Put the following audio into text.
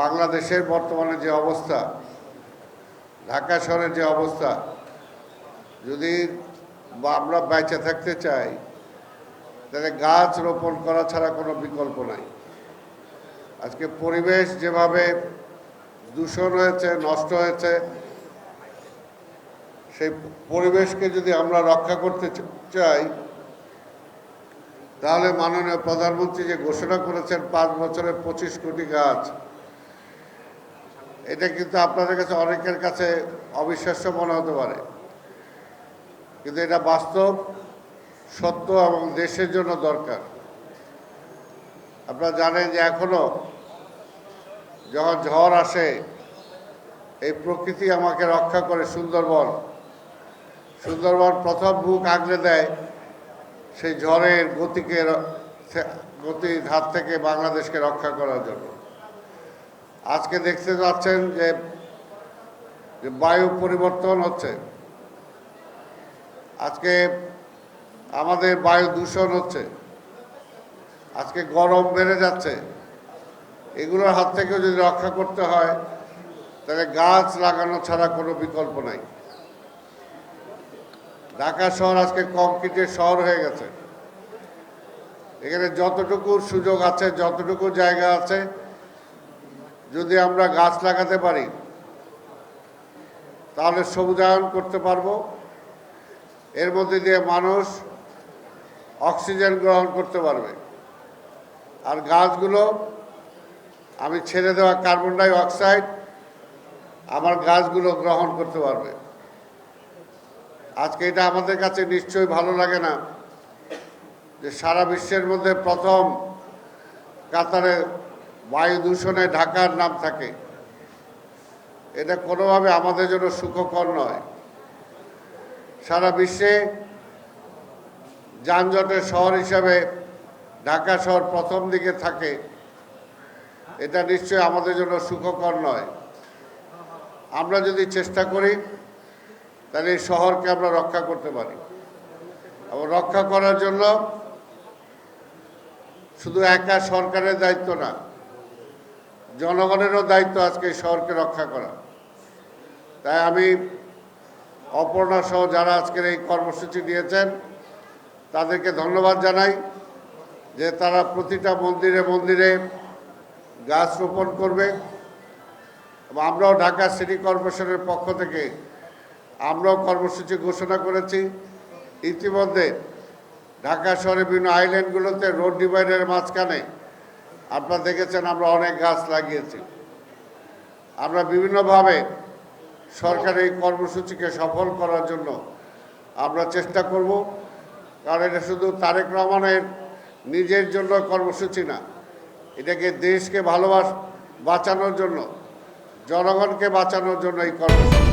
বাংলাদেশের বর্তমানে যে অবস্থা, ঢাকা শহরের যে অবস্থা, যদি আমরা বেঁচে থাকতে চাই তাহলে গাছ রোপণ করা ছাড়া কোনো বিকল্প নাই। আজকে পরিবেশ যেভাবে দূষণ হয়েছে, নষ্ট হয়েছে, সেই পরিবেশকে যদি আমরা রক্ষা করতে চাই তাহলে মাননীয় প্রধানমন্ত্রী যে ঘোষণা করেছেন 5 বছরে 25 কোটি গাছ, এটা কিন্তু আপনাদের কাছে অনেকের কাছে অবিশ্বাস্য মনে হতে পারে, কিন্তু এটা বাস্তব, সত্য এবং দেশের জন্য দরকার। আপনারা জানেন যে এখনো যখন ঝড় আসে এই প্রকৃতি আমাকে রক্ষা করে। সুন্দরবন প্রথম বুক আগলে দেয় সেই ঝড়ের গতির হাত থেকে বাংলাদেশকে রক্ষা করার জন্য। আজকে দেখতে পাচ্ছেন যে বায়ু পরিবর্তন হচ্ছে, আজকে আমাদের বায়ু দূষণ হচ্ছে, আজকে গরম বেড়ে যাচ্ছে। এগুলোর হাত থেকেও যদি রক্ষা করতে হয় তাহলে গাছ লাগানো ছাড়া কোনো বিকল্প নাই। ঢাকা শহর আজকে কংক্রিটের শহর হয়ে গেছে। এখানে যতটুকু সুযোগ আছে, যতটুকু জায়গা আছে, যদি আমরা গাছ লাগাতে পারি তাহলে সবুজায়ন করতে পারবো। এর মধ্যে দিয়ে মানুষ অক্সিজেন গ্রহণ করতে পারবে, আর গাছগুলো আমি ছেড়ে দেওয়া কার্বন ডাই অক্সাইড আমার গাছগুলো গ্রহণ করতে পারবে। আজকে এটা আমাদের কাছে নিশ্চয়ই ভালো লাগে না যে সারা বিশ্বের মধ্যে প্রথম কাতারে বায়ু দূষণে ঢাকার নাম থাকে। এটা কোনোভাবে আমাদের জন্য সুখকর নয়। সারা বিশ্বে যানজটের শহর হিসাবে ঢাকা শহর প্রথম দিকে থাকে, এটা নিশ্চয়ই আমাদের জন্য সুখকর নয়। আমরা যদি চেষ্টা করি তাহলে এই শহরকে আমরা রক্ষা করতে পারি, এবং রক্ষা করার জন্য শুধু একা সরকারের দায়িত্ব না, জনগণেরও দায়িত্ব আজকে এই শহরকে রক্ষা করা। তাই আমি অপর্ণা সহ যারা আজকের এই কর্মসূচি নিয়েছেন তাদেরকে ধন্যবাদ জানাই যে তারা প্রতিটা মন্দিরে মন্দিরে গাছ রোপণ করবে। এবং আমরাও ঢাকা সিটি কর্পোরেশনের পক্ষ থেকে আমরাও কর্মসূচি ঘোষণা করেছি। ইতিমধ্যে ঢাকা শহরের বিভিন্ন আইল্যান্ডগুলোতে রোড ডিভাইডারের মাঝখানে আপনারা দেখেছেন আমরা অনেক গাছ লাগিয়েছি। আমরা বিভিন্নভাবে সরকারের এই কর্মসূচিকে সফল করার জন্য আমরা চেষ্টা করব, কারণ এটা শুধু তারেক রহমানের নিজের জন্য কর্মসূচি না, এটাকে দেশকে বাঁচানোর জন্য, জনগণকে বাঁচানোর জন্য এই কর্মসূচি।